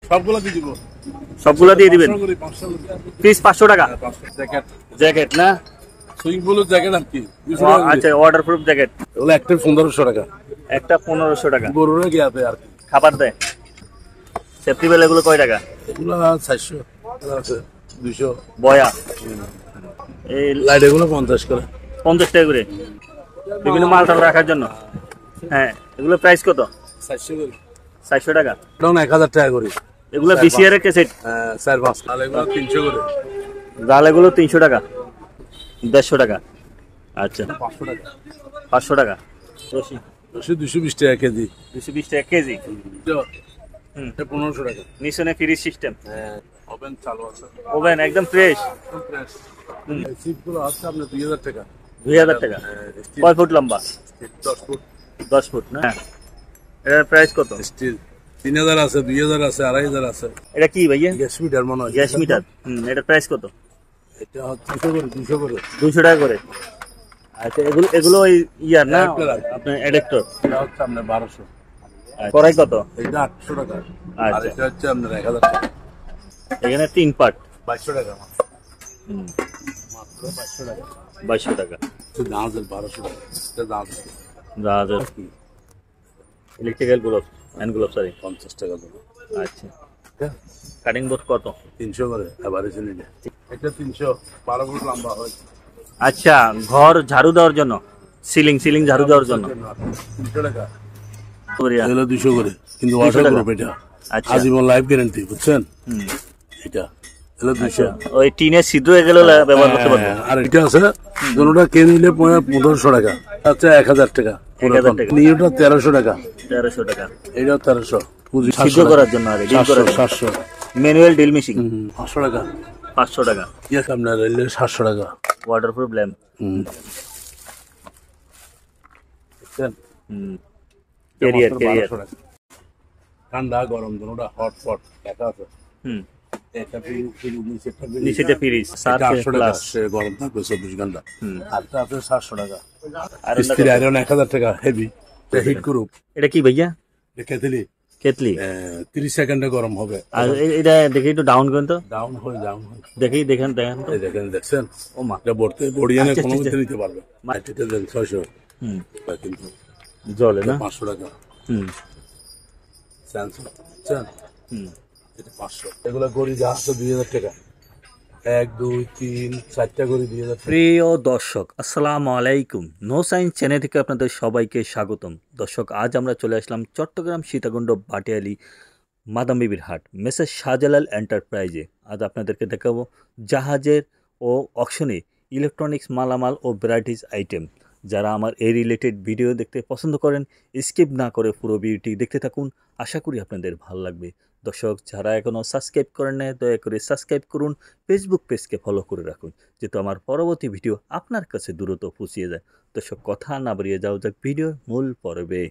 সবগুলো দিয়ে দিব। সবগুলো দিয়ে দিবেন। পিস 500 টাকা। জ্যাকেট জ্যাকেট না, সুইং বুলের জ্যাকেট আর কি। আচ্ছা, ওয়াটারপ্রুফ জ্যাকেট। এগুলো একটা 1500 টাকা। একটা 1500 টাকা। গরুরে কি আছে আর কি, খাবার দেয়। সেফটি বেল এগুলো কয় টাকা? এগুলো 400 আছে, 200। বয়া এই লাইট এগুলো 50 করে। 50 টাকা করে বিভিন্ন মালটাল রাখার জন্য। হ্যাঁ, এগুলো প্রাইস কত? 400 করে। 400 টাকা। তখন 1000 টাকা করে। এগুলো বিসিআর এর ক্যাসেট। হ্যাঁ, 4-5। আর এগুলো 300 করে। জাল এগুলো 300 টাকা। 150 টাকা। আচ্ছা, 500 টাকা। 500 টাকা। রশি 220 টাকা কেজি। 220 টাকা কেজি। হুম, 1500 টাকা। নিচনে ফ্রিজ সিস্টেম। হ্যাঁ, ওভেন চালু আছে। ওভেন একদম ফ্রেশ। ফ্রেশ। সিটগুলো আছে আপনার 2000 টাকা। 2000 টাকা। কয় ফুট লম্বা? 10 ফুট। 10 ফুট না? এটার প্রাইস কত? স্টিল 3000 আছে, 2000 আছে, 2500 আছে। এটা কি ভাইয়া? গ্যাস মিটার মনে হয়। Gas metre. এটার প্রাইস কত? এটা হচ্ছে 200 করে। 200 টাকা করে। আচ্ছা, এগুলো ওই ইয়ার না, আপনার অ্যাডাপ্টার। এটা হচ্ছে আপনার 1200। কড়াই কত? এটা 800 টাকা। আর আচ্ছা, এটা হচ্ছে আপনার 1000 টাকা। এখানে 3 পার্ট। 2200 টাকা মাত্র। মাত্র 2200 টাকা। 2200 টাকা। এটা দাম 1200 টাকা। এটা দাম জাহাজের electrical gloves, hand gloves sorry 50 টাকা দেবো। আচ্ছা, কাটিং বোর্ড কত? 300 করে। এভারেজ নিলে এটা 300, 12 ফুট লম্বা হয়। আচ্ছা, ঘর ঝাড়ু দেওয়ার জন্য, সিলিং ঝাড়ু দেওয়ার জন্য 300 টাকা। কোরিয়া এগুলো 200 করে, কিন্তু ওয়াটার প্রুফ এটা। আচ্ছা, আজীবন লাইফ গ্যারান্টি, বুঝছেন? এটা এগুলো 200। ওই টিনের ছিদ্র এগুলো ব্যবহার করতে পারবো। আর এটা আছে দুটোটা কে নিলে 1500 টাকা। আচ্ছা, 1000 টাকা। 1000 টাকা। নিউটা 1300 টাকা। 1300 টাকা। এটা 1300। সিদ্ধ করার জন্য আর ডিল করার জন্য 700। ম্যানুয়াল ডিল মেশিন 500 টাকা। 500 টাকা। ইয়েস, আপনার 700 টাকা। Waterproof lamp. ক্যারিয়ার 1200 টাকা। ঠান্ডা গরম দুটোটা হট পট দেখা আছে। এটা নিচেতে ফ্রিজ 800 টাকা। প্লাস সে গরম থাকবে 24 ঘন্টা। আরটা আছে 700 টাকা। আর স্টিল আয়রন 1000 টাকা হেভি। এটা হিট গ্রুপ। এটা কি ভাইয়া? কেতলি কেতলি। 30 সেকেন্ডে গরম হবে। আর এটা দেখি একটু ডাউন করেন তো। ডাউন হয়। দেখেন তো। এই দেখছেন? ও মা, এটা বড়িয়ানে আচ্ছা, কোনো আচ্ছা, মতে নিতে পারবে। এটা দেন 600। কিন্তু জলে না? 500 টাকা। স্যামসাং এটা 500। এগুলো গড়ি যা আছে 2000 টাকা। 1 2 3 4টা গড়ি 2000 টাকা। প্রিয় দর্শক, আসসালামু আলাইকুম। নো সায়েন্স চ্যানেল থেকে আপনাদের সবাইকে স্বাগতম। দর্শক, আজ আমরা চলে আসলাম চট্টগ্রাম সীতাকুণ্ড বাটিয়ালি মাদাম বিবির হাট মেসেজ শাহজালাল এন্টারপ্রাইজে। আজ আপনাদেরকে দেখাবো জাহাজের ও অকশনে ইলেকট্রনিক্স মালামাল ও ভ্যারাইটিস আইটেম। যারা আমার এই রিলেটেড ভিডিও দেখতে পছন্দ করেন, স্কিপ না করে পুরো ভিডিওটি দেখতে থাকুন। আশা করি আপনাদের ভালো লাগবে। দর্শক, যারা এখনও সাবস্ক্রাইব করেন না, দয়া করে সাবস্ক্রাইব করুন। ফেসবুক পেজকে ফলো করে রাখুন, যাতে আমার পরবর্তী ভিডিও আপনার কাছে দ্রুত পৌঁছিয়ে যায়। দর্শক, কথা না বাড়িয়ে যাওয়া যাক ভিডিওর মূল পর্বে।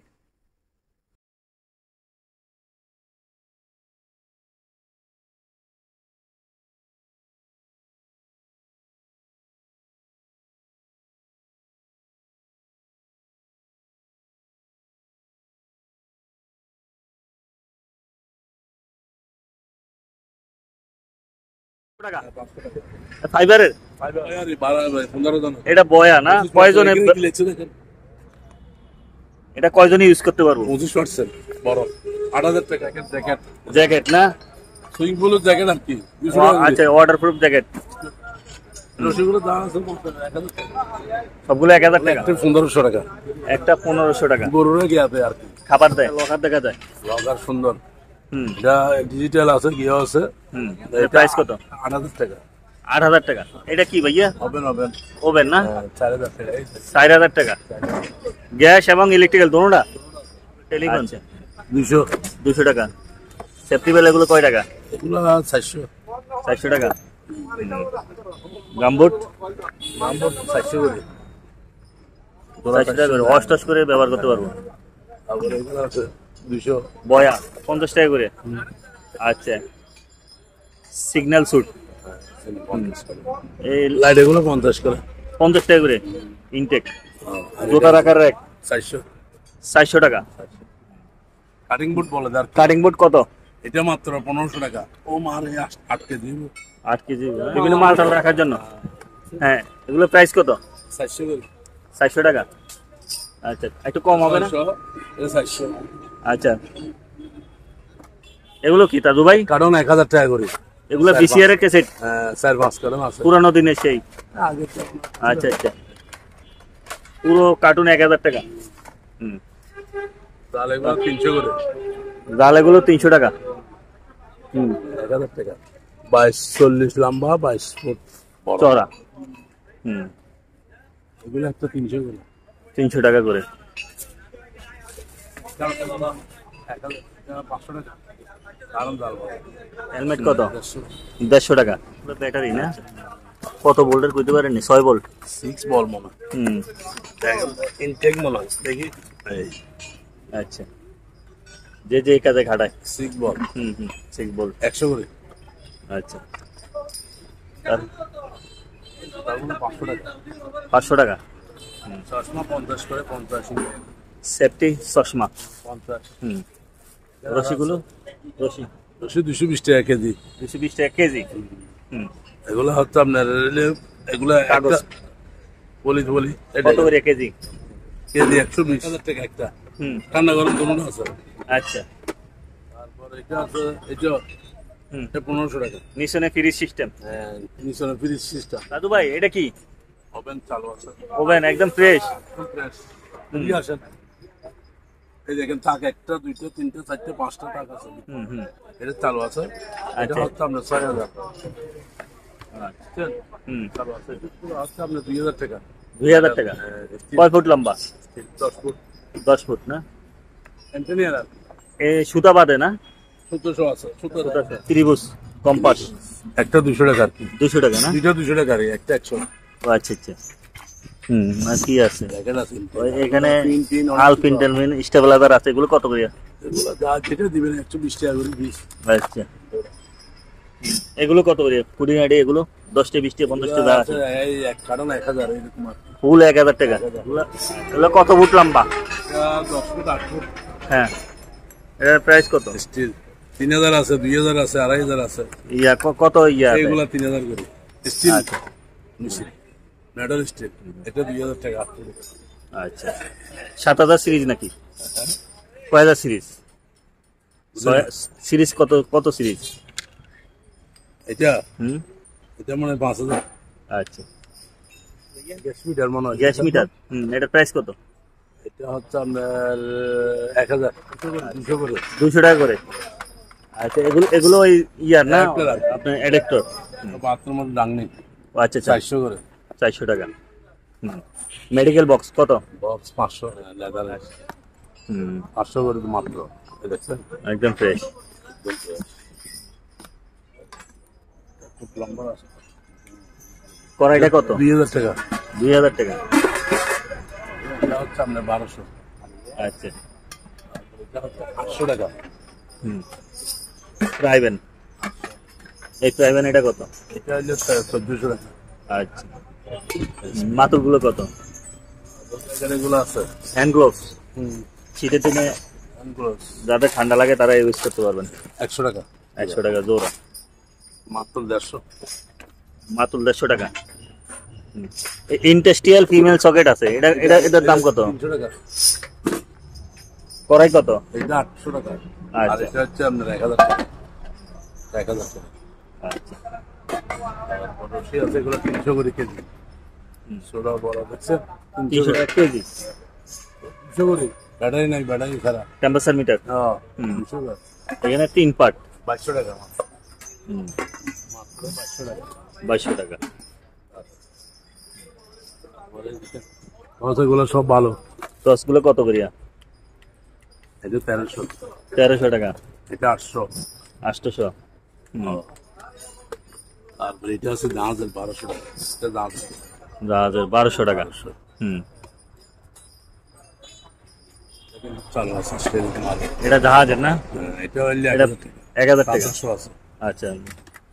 ফাইবারের এটা বয়া না? কয়জনের এটা কয়জন ইউজ করতে পারবো? 25% বড় 8000 টাকা। জ্যাকেট জ্যাকেট না, সুইং বুলের জ্যাকেট আর কি। আচ্ছা, ওয়াটারপ্রুফ জ্যাকেট। রশিগুলো দাম আছে 1000 টাকা। সবগুলো 1000 টাকা। একটা 1500 টাকা। একটা 1500 টাকা। গরুরে কি আছে আর কি। খাবার দেয়, লকার দেখা যায়। লগার সুন্দর। এটা ডিজিটাল আছে, কি আছে। এর প্রাইস কত? 8000 টাকা। 8000 টাকা। এটা কি ভাইয়া? ওভেন ওভেন না? 4000 টাকা। 4000 টাকা। গ্যাস এবং ইলেকট্রিক্যাল দোনোটা? টেলিফোন 200 টাকা। সেফটি বেল এগুলো কয় টাকা? এগুলো 400 টাকা। গামবুট 400 করে। 400 টাকা করে। ওয়াশ টস করে ব্যবহার করতে পারবো। তারপরে এগুলো আছে 200। বয়া 50 টাকা করে। আচ্ছা, সিগন্যাল স্যুট এই লাইট এগুলো 50 করে। 50 টাকা করে। ইনটেক জোতা রাখার র্যাক 400। 400 টাকা। কাটিং বোর্ড বলে দার। কাটিং বোর্ড কত? এটা মাত্র 1500 টাকা। ও মারে 8 কেজি 8 কেজি বিভিন্ন মাল টাল রাখার জন্য। হ্যাঁ, এগুলো প্রাইস কত? 400 করে। 400 টাকা। আচ্ছা, একটু কম হবে না? 600 এটা 400। আচ্ছা, এগুলো কি দাদু ভাই? কারণ 1000 টাকা করে। এগুলো বিসিআর এর ক্যাসেট? হ্যাঁ, 4-5 কারণ আছে। পুরানো দিনের সেই। আগে তো আচ্ছা আচ্ছা, পুরো কার্টুন 1000 টাকা। হুম, তাহলে এগুলো 300 করে। জাল এগুলো 300 টাকা। হুম, 1000 টাকা। 22-40 লম্বা, 22 ফুট বড়। চড়া। হুম, এগুলো একটা 300 করে। 300 টাকা করে। 500 টাকা। কারণ জাল বড়। হেলমেট কত? 150 150 টাকা। ব্যাটারি না? কত ভোল্টের কইতে পারেননি? 6 ভোল্ট। 6 বল মনে হয়। হুম, ইনটেক মনে হয়। দেখি এই আচ্ছা, যে যে কাজে খাটায়। 6 বল। হুম হুম, 6 ভোল্ট। 100 করে। আচ্ছা, আর তার মানে 500 টাকা। 500 টাকা। চশমা 50 করে, 50 সেফটি চশমা। 50। হুম, রশিগুলো? রশি 220 টাকা কেজি। 220 টাকা কেজি। হুম, এগুলো হচ্ছে আপনার এগুলো কাগজ। একটা বলি কত করে কেজি? কেজি 120,000 টাকা একটা। হুম, ঠান্ডা গরম দুটো আছে। আচ্ছা। তারপর এটা আছে, এটা হুম, 1500 টাকা। নিশনে ফ্রিজ সিস্টেম। হ্যাঁ, নিচে ফ্রিজ সিস্টেম। দাদু ভাই, এটা কি? ওভেন চালু আছে। ওভেন একদম ফ্রেশ। ফ্রেশ। এই আসেন, এই দেখেন তাক 1টা 2টা 3টা 4টা 5টা তাক আছে। হুম হুম, এটা চালু আছে। এটা আচ্ছা। হচ্ছে আপনার 6000। হুম, চালু আছে। এটা পুরো হচ্ছে আপনার 2000 টাকা। 2000 টাকা। কয় ফুট লম্বা? 10 ফুট। 10 ফুট না? এন্টিনিয়ার এ সুতা বাঁধে না? 1700 আছে। 1700 ত্রিভুজ কম্পাস। একটা 200 টাকা আর কি। 200 টাকা না? দুইটা 200 টাকা আর কি, একটা 100। ও আচ্ছা আচ্ছা। হুম, আর কি আছে? দেখেন আছে। ওই এখানে তিন আলপিন টেলমিন স্টেবিলাইজার আছে, এগুলো কত করে? এগুলো যা যেটা দিবেন 120 টাকা করে 20। আচ্ছা, এগুলো কত করে? খুঁটিনাটি এগুলো 10টা 20টা 50টা যা আছে। এই এক কারণ 1000 এরকম আর কি। ফুল 1000 টাকা। এগুলো কত ফুট লম্বা? এটা 10 ফুট 8 ফুট। হ্যাঁ, এটার প্রাইস কত? স্টিল 3000 আছে, 2000 আছে, 2500 আছে। ইয়া কত ইয়া? এইগুলা 3000 করে। স্টিল আচ্ছা মেশিন, মেটাল স্টিল। এটা 2000 টাকা। আচ্ছা, 7000 সিরিজ নাকি? কয় হাজার সিরিজ? সিরিজ কত কত সিরিজ? এটা হুম, এটা মানে 5000। আচ্ছা, গ্যাস মিটার মনে হয়। Gas metre. হুম, এটার প্রাইস কত? এটা হচ্ছে আপনার 1000 200 করে। 200 টাকা করে। আচ্ছা, এগুলো এগুলো ওই ইয়ার না Adapter আর কি। আপনার অ্যাডাপ্টার? বাথরুম মধ্যে ডাং নেই। আচ্ছা আচ্ছা, 400 করে। 400 টাকা। হুম, মেডিকেল বক্স কত? Box 500 leather. হুম, 500 করে তো মাত্র। এই দেখছেন একদম ফ্রেশ। খুব লম্বা আছে। কড়াইটা কত? 2000 টাকা। 2000 টাকা। এটা হচ্ছে আপনার 1200। আচ্ছা, এটা হচ্ছে 800 টাকা। হুম, প্রাইভেন। এই প্রাইভেন এটা কত? এটা হচ্ছে 1400 টাকা। আচ্ছা, মাতুলগুলো কত? এখানে এগুলো আছে। হ্যান্ড গ্লোভস হুম, শীতের দিনে গ্লোভস যাদের ঠান্ডা লাগে তারা ইউজ করতে পারবেন। 100 টাকা। 100 টাকা জোড়া। মাত্র 150। মাতুল 150 টাকা। ইন্ডাস্ট্রিয়াল ফিমেল সকেট আছে, এটার দাম কত? 300 টাকা। কড়াই কত? এটা 800 টাকা। আর আচ্ছা এটা হচ্ছে আপনার 1000 টাকা। 1000 টাকা। আচ্ছা, তারপর রশি আছে, এগুলো 300 করে কেজি। সোডা বড় দেখছেন 300 টাকা কেজি। 300 করে। ব্যাটারি নাই, ব্যাটারি ছাড়া। Temperature metre. হ্যাঁ, হুম। 300 করে। এখানে 3 পার্ট। 2200 টাকা মাত্র। হুম, মাত্র 2200 টাকা। 2200 টাকা। এগুলো সব ভালো। টসগুলো কত করিয়া? এটা 1300। 1300 টাকা। এটা 800। 800। হুম, তারপরে এটা আছে জাহাজের 1200 টাকা। এটা জাহাজ জাহাজের 1200 টাকা। 1200। হুম, চালু আছে স্টেল মাল। এটা জাহাজের না? এটা হইলে এটা 1000 টাকা। 1000 টাকা। 500 আছে। আচ্ছা,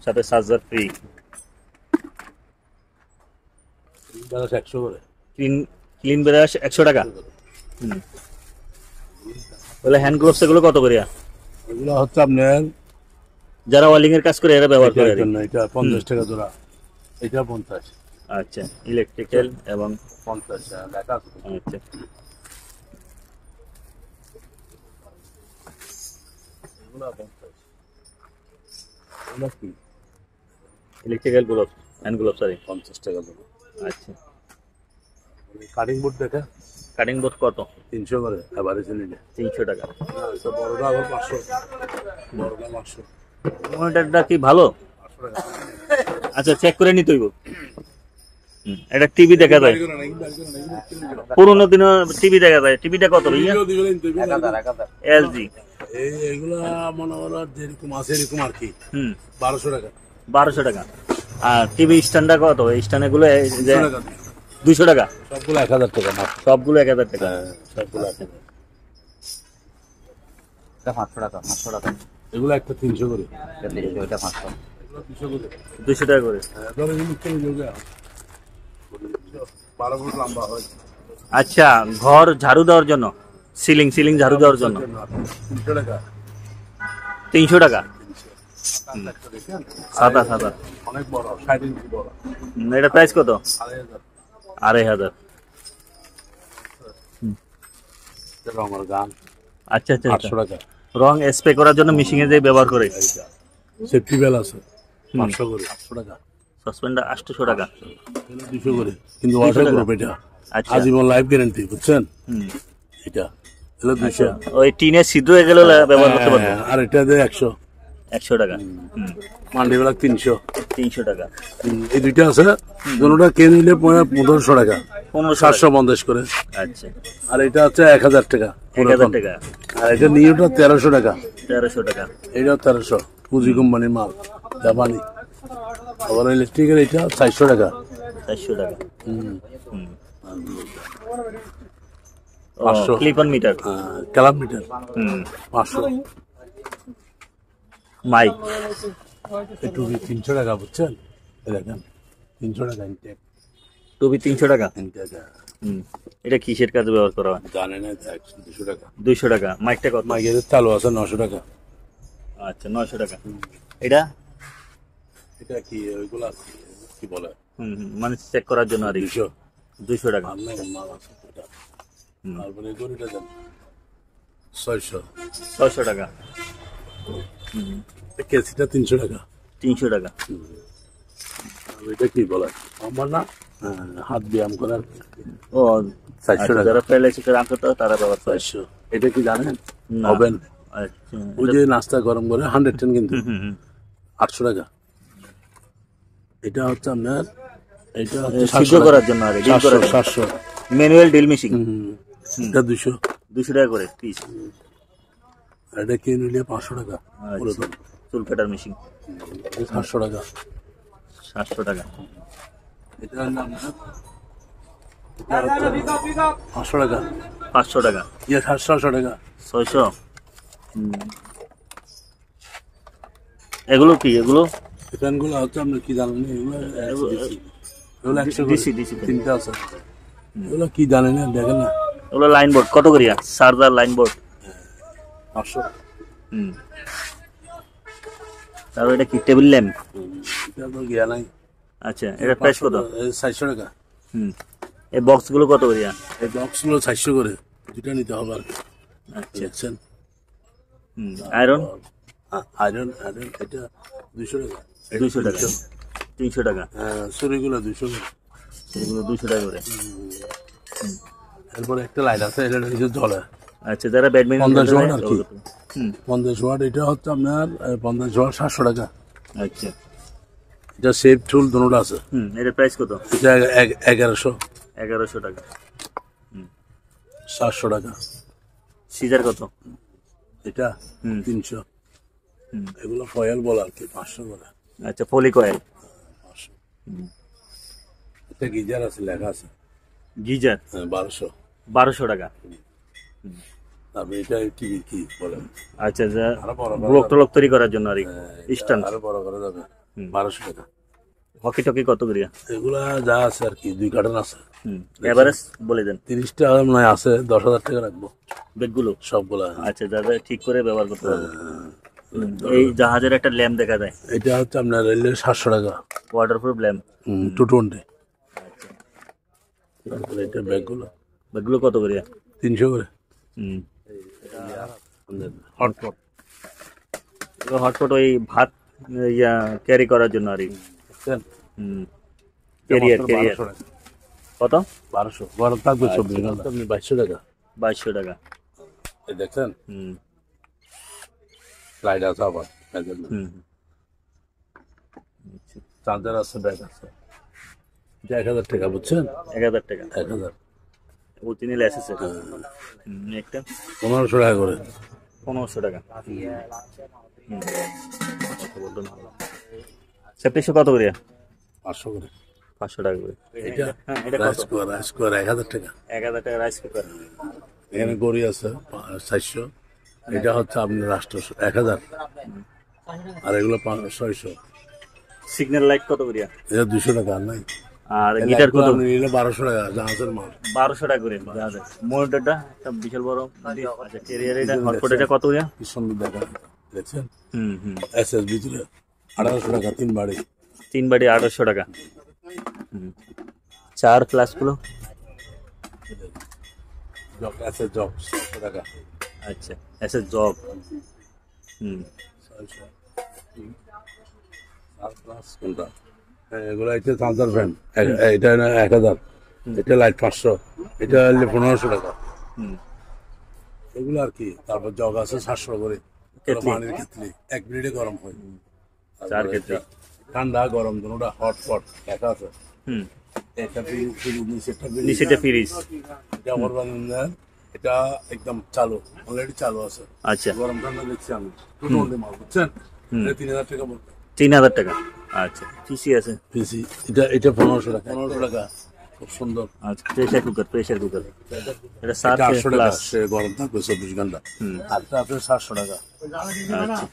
সাথে চার্জার ফ্রি। এটা 100 করে। ক্লিন ব্রাশ 100 টাকা। হুম, বলে হ্যান্ড গ্লোভস এগুলো কত করিয়া? এগুলো হচ্ছে আপনার যারা ওয়ালিং এর কাজ করে এরা ব্যবহার করে এটার আর কি। জন্য এটা 50 টাকা জোড়া, এটা 50, আচ্ছা, ইলেকট্রিক্যাল এবং 50 লেখা আছে। আচ্ছা এগুলা 50, এগুলা কি ইলেকট্রিক্যাল গ্লোভস, হ্যান্ড গ্লোভস আর 50 টাকা জোড়া। আচ্ছা, কাটিং বোর্ড দেখা কাটিং বোর্ড কত? 300 করে, এভারেজ নিলে 300 টাকা। এটা বড়টা আবার 500, বড়টা 500, মনিটরটা কি ভালো? 500 টাকা। আচ্ছা, চেক করে নিতে হইব। এটা টিভি দেখা যায়, পুরোনো দিনে টিভি দেখা যায়। টিভিটা কত ভাইয়া? এলজি। এইগুলা মনে করো যেরকম আছে এরকম আর কি, 1200 টাকা। 1200 টাকা। আর টিভি স্ট্যান্ডটা কত? এই স্ট্যান্ড গুলো 200 টাকা। সবগুলো 1000 টাকা না, সবগুলো 1000 টাকা। সবগুলো 1000। এটা 500 টাকা, 500 টাকা। এগুলো একটা 300 করে, এটা 300, এটা 500। এগুলো 200 করে। 200 টাকা করে। ধরো এগুলো কেন যোগে 12 ফুট লম্বা হয়। আচ্ছা, ঘর ঝাড়ু দেওয়ার জন্য, সিলিং ঝাড়ু দেওয়ার জন্য 300 টাকা। 300 টাকা। দেখেন সাদা সাদা। অনেক বড়, 60 ইঞ্চি বড়, এটা প্রাইস কত? 2500। 2500। এটা আমার গান আচ্ছা আচ্ছা, 800 টাকা। রং স্প্রে করার জন্য মেশিনে যে ব্যবহার করে। সেফটি বেল আছে 500 করে, 800 টাকা। সাসপেন্ডার 800 টাকা। এটা 200 করে, কিন্তু ওয়াটার প্রুফ এটা, আচ্ছা। আজীবন লাইফ গ্যারান্টি, বুঝছেন? এটা হলো 200। ওই টিনের ছিদ্র হয়ে গেলে ব্যবহার করতে পারবো। আর এটা দিয়ে 100। 100 টাকা। মান্ডিবেলা 300। 300 টাকা। এই দুইটা আছে, দুটোটা কে নিলে 1500 টাকা, 750 করে। আচ্ছা, আর এটা হচ্ছে 1000 টাকা, 1000 টাকা। আর এটা নিউটা 1300 টাকা। 1300 টাকা। এইটাও 1300, পুঁজি কোম্পানির মাল, জাপানি। আবার ইলেকট্রিকের এটা 400 টাকা। 400 টাকা। হুম। 500 ক্লিপ অন মিটার। ক্যালাম মিটার 500। মাইক একটু 300 টাকা, বুঝছেন? এই দেখেন 300 টাকা ইনটেক। টুপি 300 টাকা। ইনটেক এটা কিসের কাজে ব্যবহার করা হয়? জানে না, 200 টাকা। 200 টাকা। মাইকটা কত? মাইকের চালু আছে 900 টাকা। আচ্ছা, 900 টাকা। এটা এটা কি ওইগুলা কি বলে, মানে চেক করার জন্য আর 200। 200 টাকা। আপনার মাল আছে এটা। তারপরে গরুটা দেন 600। 600 টাকা। কেসিটা 300 টাকা। 300 টাকা। আর এটা কি বলে আমার না, হাত ব্যায়াম করার ও 400 টাকা। যারা প্যারালাইসিস রান করতে হয় তারা ব্যবহার করে। 400। এটা কি জানেন? না। ওভেন, আচ্ছা, ওই যে নাস্তা গরম করে 110 কিন্তু 800 টাকা। এটা হচ্ছে আপনার, এটা হচ্ছে সিদ্ধ করার জন্য আর ডিল করার জন্য 700। Manual deal machine. এটা 200। 200 টাকা করে পিস। আর এটা কিনে নিলে 500 টাকা। আচ্ছা, চুল কাটার মেশিন 700 টাকা। 700 টাকা। এটা হলো আপনার, এটা হচ্ছে 500 টাকা। 500 টাকা। 700 টাকা। 600। এগুলো কি? এগুলো ফ্যানগুলো হচ্ছে আপনার কি জানেন? এগুলো 100 ডিসি ডিসি। তিনটা আছে। এগুলো কি জানেন না, দেখেন না। এগুলো লাইন বোর্ড কত করিয়া? Charger line board 500। তারপর এটা কি? Table lamp. এটা তো গিয়া নাই। আচ্ছা, এটা প্রাইস কত? 400 টাকা। এই বক্স গুলো কত করিয়া? এই বক্সগুলো 400 করে, দুটা নিতে হবে আর কি। আচ্ছা। দেখছেন? আয়রন আয়রন এটা 200 টাকা। 200 টাকা। 300 টাকা। ছুরিগুলো 200 করে। এগুলো 200 টাকা করে। এরপরে একটা লাইট আছে, এটা কিছু জ্বলে। আচ্ছা, যারা ব্যাডমিন্টন 50 ওয়াট আর কি। 50 ওয়াট। এটা হচ্ছে আপনার 50 ওয়াট 700 টাকা। আচ্ছা। এটা সেফ টুল দুটোটা আছে। এটার প্রাইস কত? এটা 1100। 1100 টাকা। 700 টাকা। সিজার কত? এটা 300। এগুলো ফয়েল বল আর কি, 500 করে। আচ্ছা, পলি কয়েল। 500। একটা গিজার আছে, লেখা আছে গিজার 1200। 1200 টাকা। তারপরে এটা টিভি কি বলে, আচ্ছা, যা আরো বড় ব্লক টলক তৈরি করার জন্য আর স্ট্যান্ড। আরো বড় করা যাবে 1200 টাকা। হকি টকি কত করিয়া? এগুলা যা আছে আর কি, 2 কার্টন আছে। এভারেজ বলে দেন। 30 টাকা নয় আছে, 10,000 টাকা রাখবো ব্যাগগুলো সবগুলা। আচ্ছা, যারা ঠিক করে ব্যবহার করতে পারবো। এই জাহাজের একটা ল্যাম্প দেখা যায়, এটা হচ্ছে আপনার রেলের 700 টাকা, ওয়াটারপ্রুফ ল্যাম্প। 220। তারপরে এটা ব্যাগগুলো ব্যাগগুলো কত করে? 300 করে। হুম, হটপট হটপট ওই ভাত ইয়া ক্যারি করার জন্য আর কি। দেখছেন, হুম, ক্যারিয়ার 1200 টাকা। কত? 1200 গরম থাকবে 24 ঘন্টা। আপনি 2200 টাকা। 2200 টাকা। এই দেখছেন হুম লাইট আছে আবার ব্যাগের মধ্যে। হুম, চার্জার আছে, ব্যাগ আছে। এটা 1000 টাকা, বুঝছেন? 1000 টাকা। 1000। অরিজিনাল এসএসএর। একটা 1500 টাকা করে। 1500 টাকা। সেপ্টেক্সো কত করে? 500 করে। 500 টাকা করে। এটা হ্যাঁ, এটা কত? রাইস কুকার 1000 টাকা। 1000 টাকা রাইস কুকার। এখানে গড়ি আছে 400। এটা হচ্ছে আপনার রাষ্ট্র 1000, আর এগুলো 600। সিগন্যাল লাইট কত করে? এটা 200 টাকা। আর নাই আর গিটার কত? নিলে 1200 টাকা জাহাজের মাল। 1200 টাকা করে জাহাজের। মনিটরটা একটা বিশাল বড়। আচ্ছা, ক্যারিয়ার এটা হটপট এটা কত করে? কি সুন্দর দেখা, দেখছেন? হুম হুম, এসএস ভিতরে 1800 টাকা 3 বাড়ি। 3 বাটি 800 টাকা। হুম, 4 প্লাসগুলো। জব এসএস জব 600 টাকা। আচ্ছা, এসএস জব। হুম, 600। আর প্লাস কোনটা? এগুলো হচ্ছে চার্জার ফ্যান, এটা 1000। এটা লাইট 500। এটা হলে 1500 টাকা। হুম, এগুলো আর কি। তারপর জগ আছে 700 করে। কেটলি। পানির কেটলি 1 মিনিটে গরম হয়। 4 কেটলি। ঠান্ডা গরম দুটোটা হটপট দেখা আছে। হুম, এটা নিচেরটা নিচেটা ফ্রিজ। এটা আমার বানানোর, এটা একদম চালু, অলরেডি চালু আছে। আচ্ছা, গরম ঠান্ডা দেখছি আমি। টুটুন্ডি মাল, বুঝছেন? এটা 3000 টাকা বলতে। 3000 টাকা। আচ্ছা, পিসি আছে। পিসি এটা 1500 টাকা। 1500 টাকা, খুব সুন্দর। আচ্ছা, প্রেসার কুকার। এটা এটা 7 800 টাকা, প্লাস। সে গরম থাকবে 24 ঘন্টা। আর এটা আপনার 700 টাকা। আচ্ছা,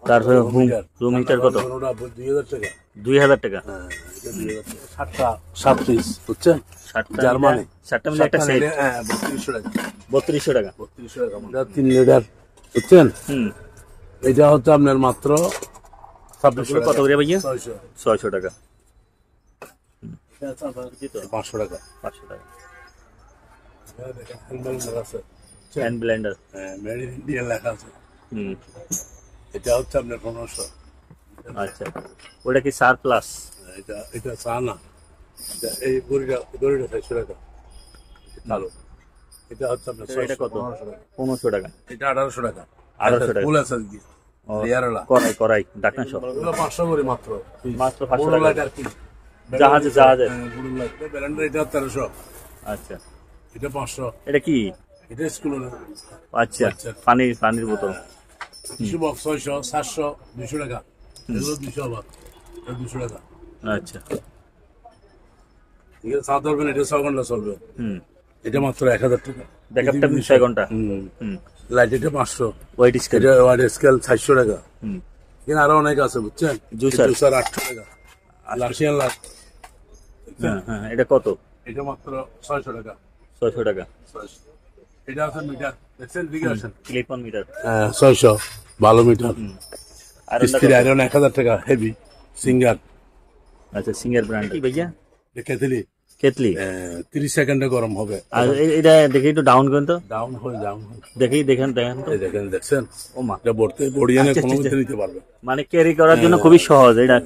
তারপরে রুম হিটার কত? ওটা 2000 টাকা। 2000 টাকা। হ্যাঁ, এটা 2000 টাকা। 7টা 7 পিস, বুঝছেন? 7টা জার্মানি। 7টা মিলে একটা সেট। হ্যাঁ, 3200 টাকা। 3200 টাকা। 3200 টাকা। এটা 3 লিটার, বুঝছেন? হুম, এটা হচ্ছে আপনার মাত্র 2600 কত করে ভাইয়া? 600। 600 টাকা। 500 টাকা। 500 টাকা। হ্যান্ডেল আছে, হ্যান্ড ব্লেন্ডার। হ্যাঁ, মেড ইন ইন্ডিয়া লেখা আছে। হুম, এটা হচ্ছে আপনার 1500। আচ্ছা, ওটা কি 4 প্লাস? এটা চা না, এই গড়িটা 600 টাকা। চালু। এটা হচ্ছে আপনার এটা কত? 1500 টাকা। 1500 টাকা। এটা 1800 টাকা। 1800 টাকা। ফুল আছে কি লেয়ারলা। করাই ডাকনা সব। এগুলো 500 করে মাত্র। মাত্র 500 বড় টাকা। লাইট আর কি। জাহাজে। হ্যাঁ, বড় লাইট। ব্যালেন্ডার এটা 1300। আচ্ছা, এটা 500। এটা কি? এটা স্কুলের আচ্ছা, পানির বোতল। টিস্যু বক্স 600, 700, 200 টাকা। এগুলো 200 আবার। এটা 200 টাকা। আচ্ছা, ঠিক আছে, 7 ধরবেন, এটা 6 ঘন্টা চলবে। হুম, এটা মাত্র 1000 টাকা। ব্যাকআপটা 6 ঘন্টা। হুম। হুম, লাইট এটা 500। White scale. এটা ওয়াইড স্কেল 400 টাকা। হুম, এখানে আরো অনেক আছে, বুঝছেন? জুসার। জুসার 800 টাকা। লাসিয়ান লাইট হ্যাঁ হ্যাঁ, এটা কত? এটা মাত্র 600 টাকা। 600 টাকা। 600। এটা আছে মিটার, দেখছেন? দিকে আসেন। Clip on meter. হ্যাঁ, 600 ভালো মিটার। আর স্ত্রী আয়রন 1000 টাকা, হেভি সিঙ্গার। আচ্ছা, সিঙ্গার ব্র্যান্ড কি ভাইয়া? কেতলি কেতলি। 30 সেকেন্ডে গরম হবে। আর এটা দেখি একটু ডাউন করেন তো। ডাউন হয়ে ডাউন। দেখেন তো। এই দেখেন, দেখছেন? ও মা, এটা বড়িয়ানে আচ্ছা, কোনো আচ্ছা। মধ্যে নিতে পারবে। মানে ক্যারি করার জন্য খুবই সহজ। এটা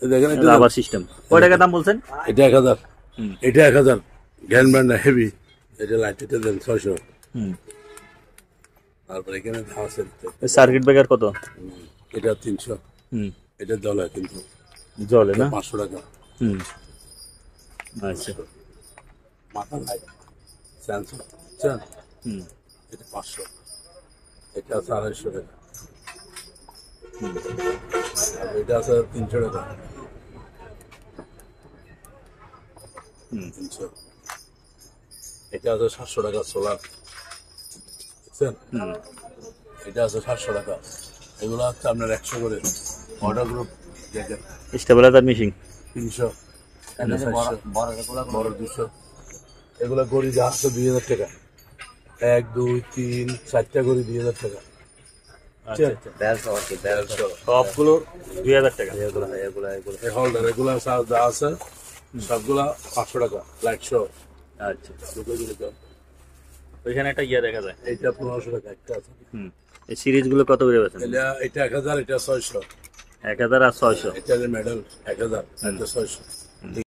এই দেখেন, এটা রাবার সিস্টেম। কয় টাকা দাম বলছেন? এটা 1000। হুম। এটা 1000। গ্যান ব্র্যান্ড হেভি। এটা লাইট, এটা দেন 600। হুম, তারপরে এখানে আছে সার্কিট ব্রেকার কত? এটা 300। হুম, এটা দলে কিন্তু জলে না? 500 টাকা। হুম, আচ্ছা, মাথা লাইট স্যামসাং, বুঝছেন? হুম, এটা 500। এটা আছে 250 টাকা। আর এটা আছে 300 টাকা। হুম, 300। এটা আছে 700 টাকা সোলার, বুঝছেন? হুম, এটা আছে 700 টাকা। এগুলো হচ্ছে আপনার 100 করে। অর্ডার গ্রুপ দেখেন, স্টেবিলাইজার মেশিন। 300। এটা 400। বড় 200। এগুলো গড়ি যা আছে 2000 টাকা। এক দুই তিন চারটা করে 2000 টাকা। আচ্ছা আচ্ছা ব্যাল সহ কি ব্যাল সহ। সবগুলো 2000 টাকা। এগুলো এগুলো এগুলো এই হোল্ডার এগুলো যা আছে সবগুলা 500 টাকা লাইট শো। আচ্ছা ওইখানে একটা ইয়ে দেখা যায়। এইটা 1500 টাকা একটা আছে। এই সিরিজগুলো কত করে বেচেন? এটা 1000, এটা 600, 1000 আর 600। এটা মেডেল 1000, এটা 600।